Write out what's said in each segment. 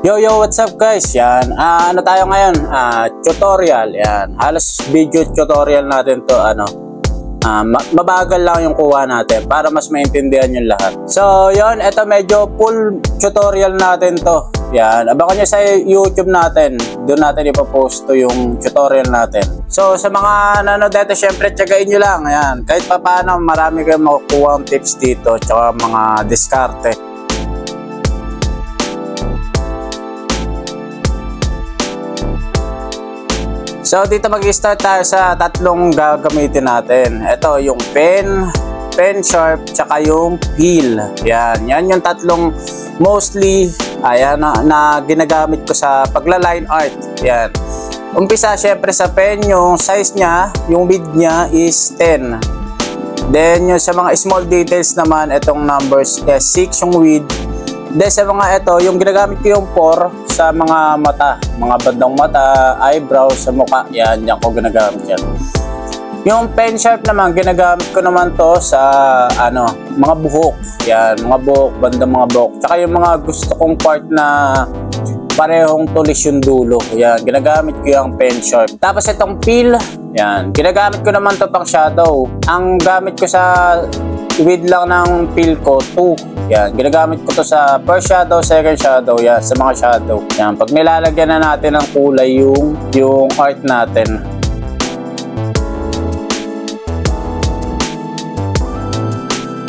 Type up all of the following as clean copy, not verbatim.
Yo, what's up guys? Yan, ano tayo ngayon? Tutorial, yan. Halos video tutorial natin to, mabagal lang yung kuha natin para mas maintindihan yung lahat. So, yon, eto medyo full tutorial natin to. Yan, abangan nyo sa YouTube natin. Doon natin ipopost to yung tutorial natin. So, sa mga nanonood dito, syempre, tsagain nyo lang. Yan, kahit pa paano, marami kayong makukuha ang tips dito, tsaka mga diskarte. So dito mag-start tayo sa tatlong gagamitin natin. Ito yung pen sharp, tsaka yung peel. Yan yung tatlong mostly na ginagamit ko sa pagla-line art. Yan. Umpisa syempre sa pen, yung size niya, yung width niya is 10. Then yung sa mga small details naman, itong numbers 6 yung width. Then sa mga ito, yung ginagamit ko yung 4 sa mga mata, mga bandang mata, eyebrows, sa mukha, yan ko ginagamit yan. Yung pen sharp naman, ginagamit ko naman to sa mga buhok, yan, mga buhok, bandang mga buhok. Tsaka yung mga gusto kong part na parehong tulis yung dulo, yan, ginagamit ko yung pen sharp. Tapos itong peel, yan, ginagamit ko naman to pang shadow. Ang gamit ko sa width lang ng peel ko, 2. Yan, ginagamit ko to sa first shadow, second shadow, yan, sa mga shadow. Yan, pag nilalagyan na natin ng kulay yung art natin.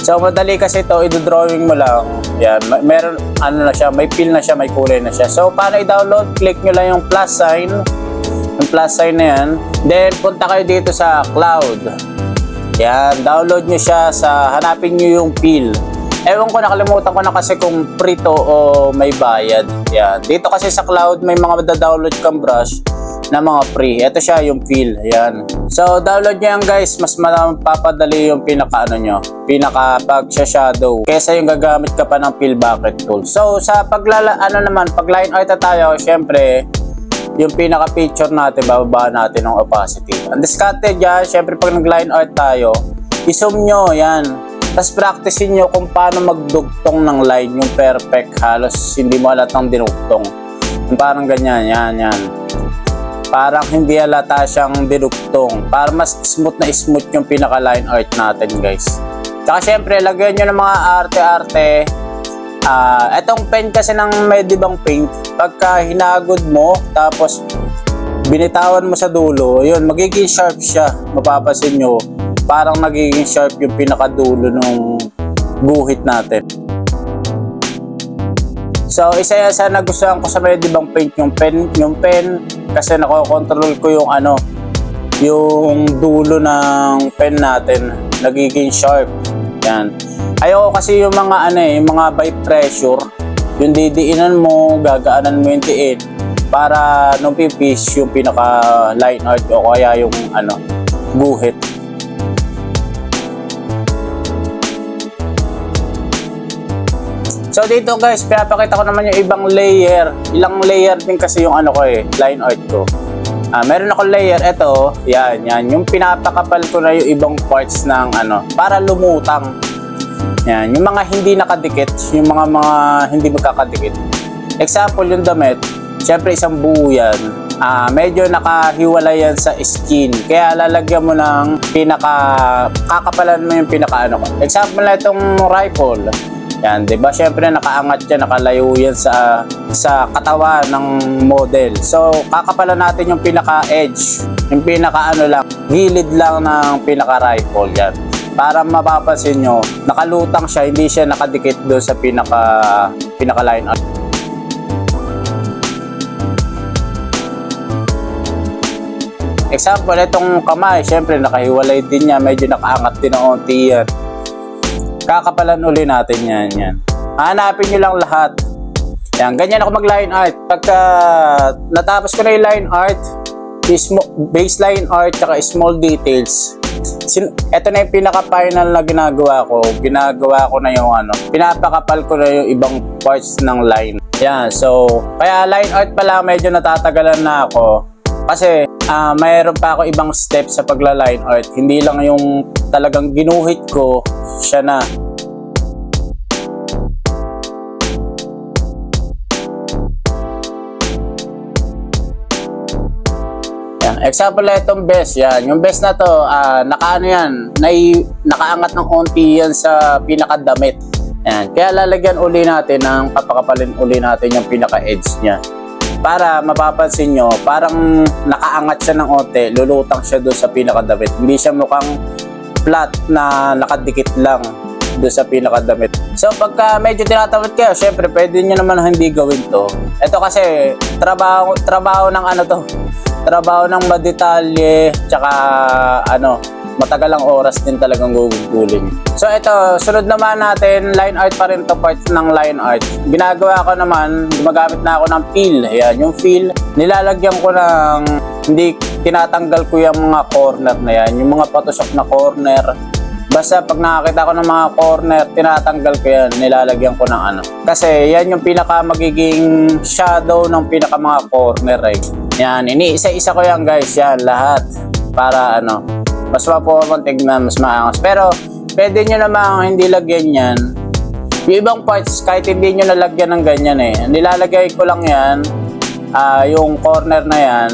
So, madali kasi ito, i-drawing mo lang. Yan, meron, na siya, may peel na siya, may kulay na siya. So, paano i-download? Click nyo lang yung plus sign. Yung plus sign na yan. Then, punta kayo dito sa cloud. Yan, download nyo siya hanapin nyo yung peel. Ewan ko, nakalimutan ko na kasi kung free to o may bayad. Yan. Dito kasi sa cloud may mga mada-download kang brush na mga free. Ito siya yung peel. Yan. So download nyo yan guys. Mas mapapadali yung pinaka pag shadow kesa yung gagamit ka pa ng peel bucket tool. So sa pag line art na tayo, syempre yung pinaka picture natin, bababa natin ng opacity. Ang discarded yan, syempre pag nag line art tayo, i-zoom nyo yan. Tapos practicein nyo kung paano magdugtong ng line, yung perfect, halos hindi mo halatang dinugtong. Yung parang ganyan, yan. Parang hindi halata siyang dinugtong. Para mas smooth yung pinaka-line art natin, guys. Tsaka syempre, lagyan nyo ng mga arte-arte. Etong pen kasi ng Medibang paint, pagka hinagod mo, tapos binitawan mo sa dulo, yun, magiging sharp siya. Mapapasin nyo. Parang nagiging sharp yung pinakadulo ng guhit natin. So, isa yan sa nagustuhan ko sa Medibang paint, yung pen kasi nakokontrol ko yung dulo ng pen natin, nagiging sharp. Yan. Ayoko kasi yung mga yung mga by pressure, yung didiinan mo, gagaanan mo yung diin para nung pipis yung pinaka line art o kaya yung guhit. So dito guys, pinapakita ko naman yung ibang layer. Ilang layer din kasi yung line art ko. Meron akong layer, ito, yan. Yung pinapakapal ko na yung ibang parts ng para lumutang. Yan, yung mga hindi nakadikit, yung mga hindi magkakadikit. Example, yung damit, syempre isang buo yan. Medyo nakahiwalay yan sa skin. Kaya lalagyan mo ng kakapalan mo yung Example na itong rifle. Yan, 'di ba? Syempre nakaangat 'yan, nakalayo 'yan sa katawan ng model. So, kakapalan natin yung pinaka-edge, yung lang, gilid lang ng pinaka-rifle 'yan. Para mapapansin nyo, nakalutang siya, hindi siya nakadikit doon sa pinaka-line art. Example, itong kamay, syempre nakahiwalay din niya, medyo nakaangat din ng onti yan. Kakapalan uli natin yan. Hanapin nyo lang lahat. Yan, ganyan ako mag-line art. Pagka natapos ko na yung line art, baseline art, tsaka small details. Ito na yung pinaka-final na ginagawa ko. Ginagawa ko na yung pinapakapal ko na yung ibang parts ng line. Yan, so, kaya line art pala medyo natatagalan na ako. Kasi mayroon pa ako ibang steps sa pagla-line art. Hindi lang yung talagang ginuhit ko, siya na. Example na itong best, yan. Yung best na to, nakaano yan, nakaangat ng onti yan sa pinakadamit. Yan. Kaya lalagyan uli natin ng papakapalin uli natin yung pinaka-edge niya. Para mapapansin nyo, parang nakaangat siya ng onti, lulutang siya doon sa pinakadamit. Hindi siya mukhang flat na nakadikit lang doon sa pinakadamit. So pagka medyo tinatamad kayo, syempre pwede nyo naman hindi gawin to. Ito kasi trabaho ng ano to, trabaho ng madetalye, tsaka ano, matagal ang oras din talagang gugugulin. So ito, sunod naman natin, line art pa rin to, part ng line art. Ginagawa ko naman, gumagamit na ako ng fill. Ayan, yung fill, nilalagyan ko ng, hindi tinatanggal ko yung mga corner na yan, yung mga patusok na corner. Basta pag nakakita ko ng mga corner, tinatanggal ko yan, nilalagyan ko ng ano. Kasi yan yung pinaka magiging shadow ng pinaka mga corner, right? Yan, iniisa-isa ko yan guys, yan, lahat. Para ano, mas mapapang tignan, mas maangas. Pero pwede nyo namang hindi lagyan yan. Yung ibang parts, kahit hindi nyo nalagyan ng ganyan eh. Nilalagay ko lang yan, yung corner na yan,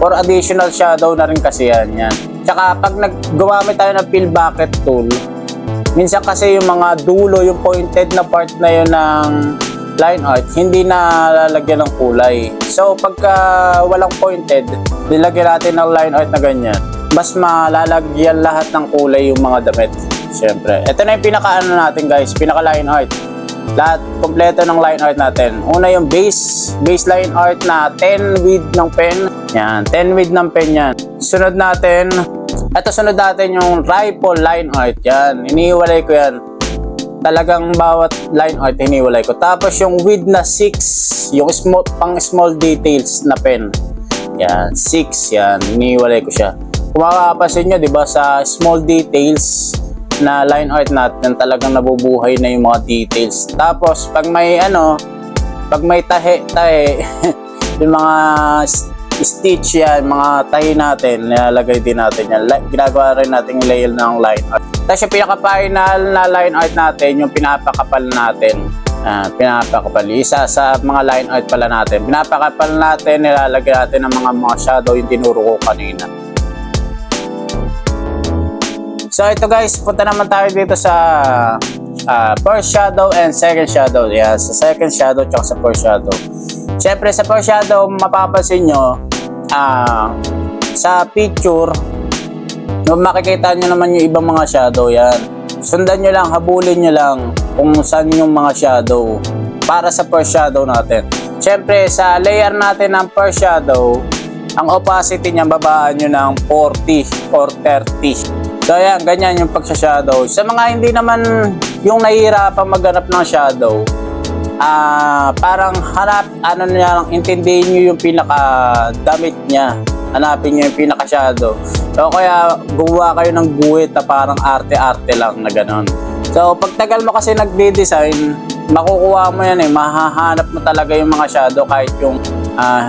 for additional shadow na rin kasi yan. Tsaka pag gumamit tayo ng fill bucket tool, minsan kasi yung mga dulo, yung pointed na part na yun ng line art, hindi na lalagyan ng kulay. So pagka walang pointed, nilagyan natin ng line art na ganyan, mas malalagyan lahat ng kulay yung mga damit. Siyempre, ito na yung pinaka ano natin guys, pinaka line art. Lahat kompleto ng line art natin. Una yung base line art na 10 width ng pen. Yan, 10 width ng pen yan. Sunod natin yung rifle line art. Yan, iniiwalay ko yan. Talagang bawat line art iniiwalay ko. Tapos yung width na 6, yung pang small details na pen. Yan, 6 yan, iniiwalay ko siya. Kung makapapansin nyo, diba, sa small details na line art natin, talagang nabubuhay na yung mga details. Tapos pag may ano, pag may tahe yung mga stitch yan, mga tahi natin, nilalagay din natin yan. Ginagawa rin natin yung layer ng line art. Tapos yung pinaka-final na line art natin, yung pinapakapal natin. Pinapakapal, isa sa mga line art pala natin. Pinapakapal natin, nilalagay natin ng mga shadow, yung tinuro ko kanina. So ito guys, punta naman tayo dito sa first shadow and second shadow. Yan, sa second shadow at sa first shadow. Siyempre sa first shadow, mapapansin nyo, sa picture, makikita nyo naman yung ibang mga shadow. Yan, sundan nyo lang, habulin nyo lang kung saan yung mga shadow para sa first shadow natin. Siyempre sa layer natin ng first shadow, ang opacity niya babaan nyo ng 40 or 30. So ayan, ganyan yung pagsha-shadow. Sa mga hindi naman yung nahihirapang maghanap ng shadow, parang hanap, ano niya lang, intindihin nyo yung pinaka-damit niya. Hanapin nyo yung pinaka-shadow. So kaya gumawa kayo ng guhit na parang arte-arte lang na gano'n. So pagtagal mo kasi nagde-design, makukuha mo yan eh, mahahanap mo talaga yung mga shadow kahit yung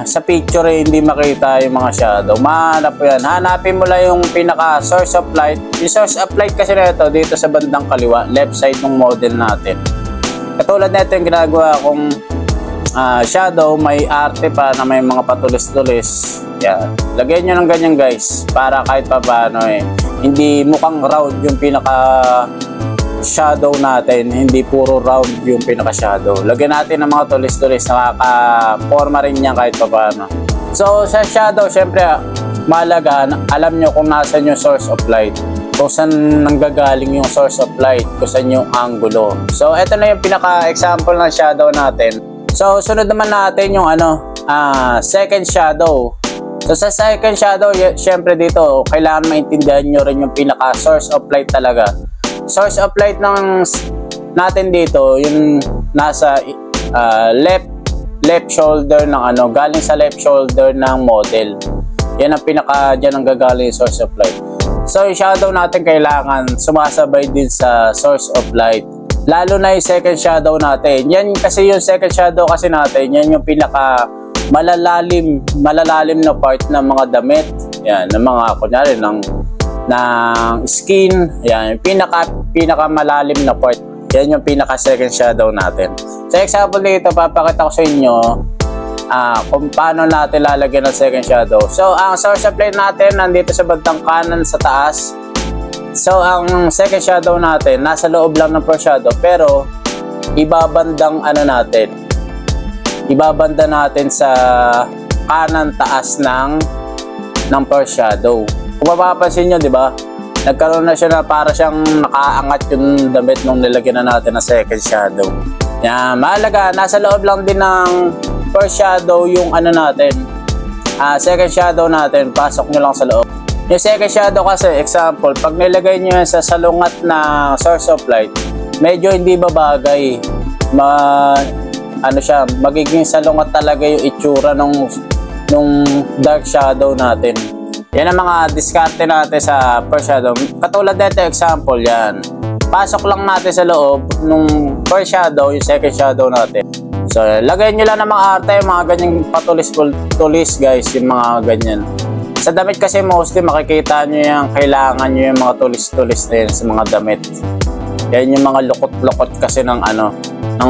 sa picture eh, hindi makita yung mga shadow. Mahanap mo yan. Hanapin mo lang yung pinaka source of light. Yung source of light kasi na ito dito sa bandang kaliwa, left side ng model natin. Katulad na ito yung ginagawa kong shadow, may arte pa na may mga patulis-tulis. Yan. Lagyan nyo ng ganyan guys, para kahit pa paano eh, hindi mukhang round yung pinaka shadow natin, hindi puro round yung pinaka shadow. Lagyan natin ng mga tulis-tulis, nakaka-forma rin niya kahit pa paano. So sa shadow, syempre mahalaga, alam nyo kung nasan yung source of light, kung saan nanggagaling yung source of light, kung saan yung angulo. So ito na yung pinaka-example ng shadow natin. So sunod naman natin yung second shadow. So sa second shadow, syempre dito kailangan maintindihan nyo rin yung pinaka-source of light talaga. Source of light ng natin dito, yung nasa left shoulder ng galing sa left shoulder ng model. Yan ang diyan ang gagaling yung source of light. So yung shadow natin kailangan sumasabay din sa source of light. Lalo na yung second shadow natin. Yan kasi yung second shadow kasi natin, yan yung pinaka malalalim na part ng mga damit. Yan, ng mga kunyari ng skin. Yan, yung pinaka malalim na part. Yan yung pinaka second shadow natin. Sa example dito, papakita ko sa inyo kung paano natin lalagyan ng second shadow. So ang source of light natin nandito sa bandang kanan sa taas. So ang second shadow natin nasa loob lang ng first shadow, pero ibabandang ibabanda natin sa kanan taas ng first shadow. Kung mapapansin nyo, di ba, nagkaroon na siya na para siyang nakaangat yung damit nung nilagyan na natin ng second shadow. Yan, mahalaga, nasa loob lang din ng first shadow yung second shadow natin, pasok nyo lang sa loob. Yung second shadow kasi, example, pag nilagay nyo yan sa salungat na source of light, medyo hindi babagay. Magiging salungat talaga yung itsura nung dark shadow natin. Yan ang mga diskarte natin sa first shadow. Katulad dito, example yan. Pasok lang natin sa loob nung first shadow, yung second shadow natin. So, lagay nyo lang ng mga arte, yung mga ganyang patulis guys, yung mga ganyan. Sa damit kasi mostly makikita nyo yung kailangan nyo yung mga tulis-tulis na yun sa mga damit. Yan yung mga lukot-lukot kasi ng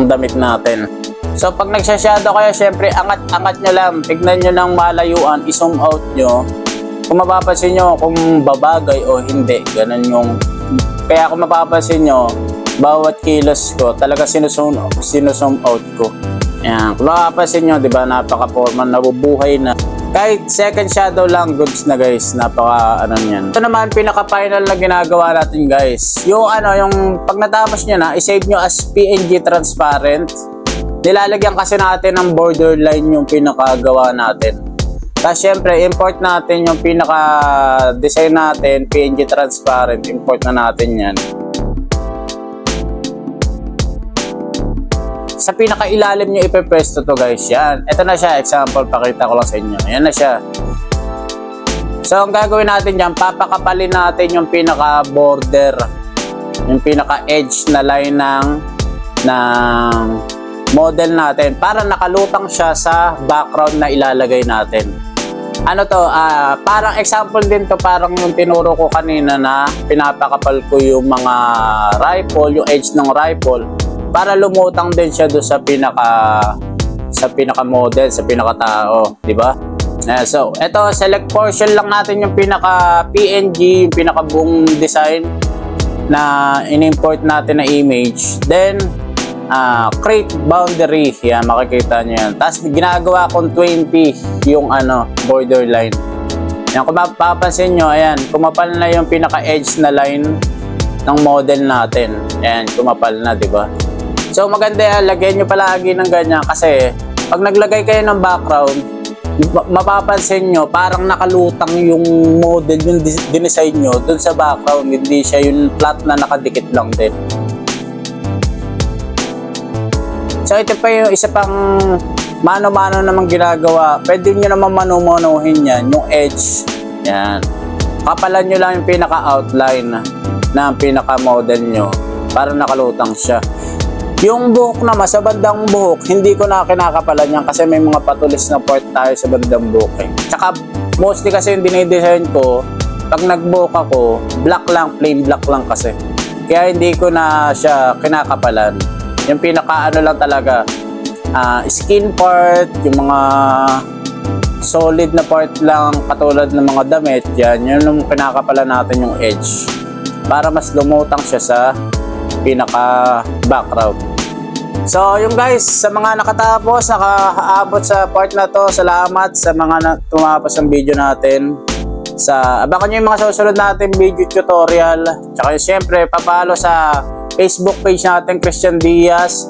damit natin. So, pag nagsha-shadow kayo, syempre, angat nyo lang. Tignan nyo ng malayuan, i-zoom out nyo. Kung mapapansin nyo kung babagay o hindi, ganun yung... Kaya kung mapapansin nyo, bawat kilos ko, talaga sinusum out ko. Yan. Kung mapapansin nyo, diba, napaka-formal, nabubuhay na. Kahit second shadow lang, goods na guys, niyan. Ito naman, pinaka-final na ginagawa natin guys. Yung pag natapos nyo na, isave nyo as PNG transparent. Nilalagyan kasi natin ng borderline yung pinakagawa natin. Tapos syempre, import natin yung pinaka-design natin, PNG transparent, import na natin yan. Sa pinaka-ilalim nyo ipipresto to guys, yan. Ito na siya, example, pakita ko lang sa inyo. Yan na siya. So, ang gagawin natin dyan, papakapalin natin yung pinaka-border, yung pinaka-edge na line ng model natin para nakalutang siya sa background na ilalagay natin. Parang example din to, parang yung tinuro ko kanina na pinapakapal ko yung mga rifle, yung edge ng rifle para lumutang din siya doon sa pinaka model, sa pinaka tao, di ba? So, ito, select portion lang natin yung pinaka PNG, yung pinaka buong design na in-import natin na image. Then, create boundary. Yan, makikita nyo yan. Tapos, ginagawa kong 20 yung borderline. Yan, kung mapapansin nyo, ayan, kumapal na yung pinaka-edge na line ng model natin. Ayan, kumapal na, di ba? So, maganda yan, lagyan nyo palagi ng ganyan kasi pag naglagay kayo ng background, mapapansin nyo, parang nakalutang yung model, yung dinesign nyo dun sa background, hindi siya yung flat na nakadikit lang din. So, ito pa yung isa pang mano-mano namang ginagawa. Pwede nyo naman manu-manuhin yan, yung edge. Yan. Kapalan nyo lang yung pinaka-outline na pinaka-model nyo para nakalutang siya. Yung buhok naman, sa bandang buhok, hindi ko na kinakapalan yan kasi may mga patulis na part tayo sa bandang buhok. Tsaka, mostly kasi yung dinidesign ko, pag nag-buhok ako, black lang, plain black lang kasi. Kaya hindi ko na siya kinakapalan. Yung pinaka lang talaga, skin part, yung mga solid na part lang katulad ng mga damit, yan, yun yung pinakapalan natin yung edge para mas lumutang siya sa pinaka background. So yung guys, sa mga nakaabot sa part na to, salamat sa mga tumapos ng video natin. Abangan nyo yung mga susunod natin video tutorial. Tsaka siyempre papalo sa Facebook page natin, Christian Diaz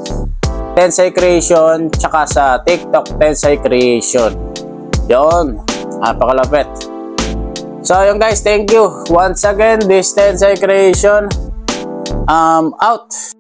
Tensai Creation, tsaka sa TikTok Tensai Creation. Yun, napakalapit. So yun guys, thank you once again. This Tensai Creation out.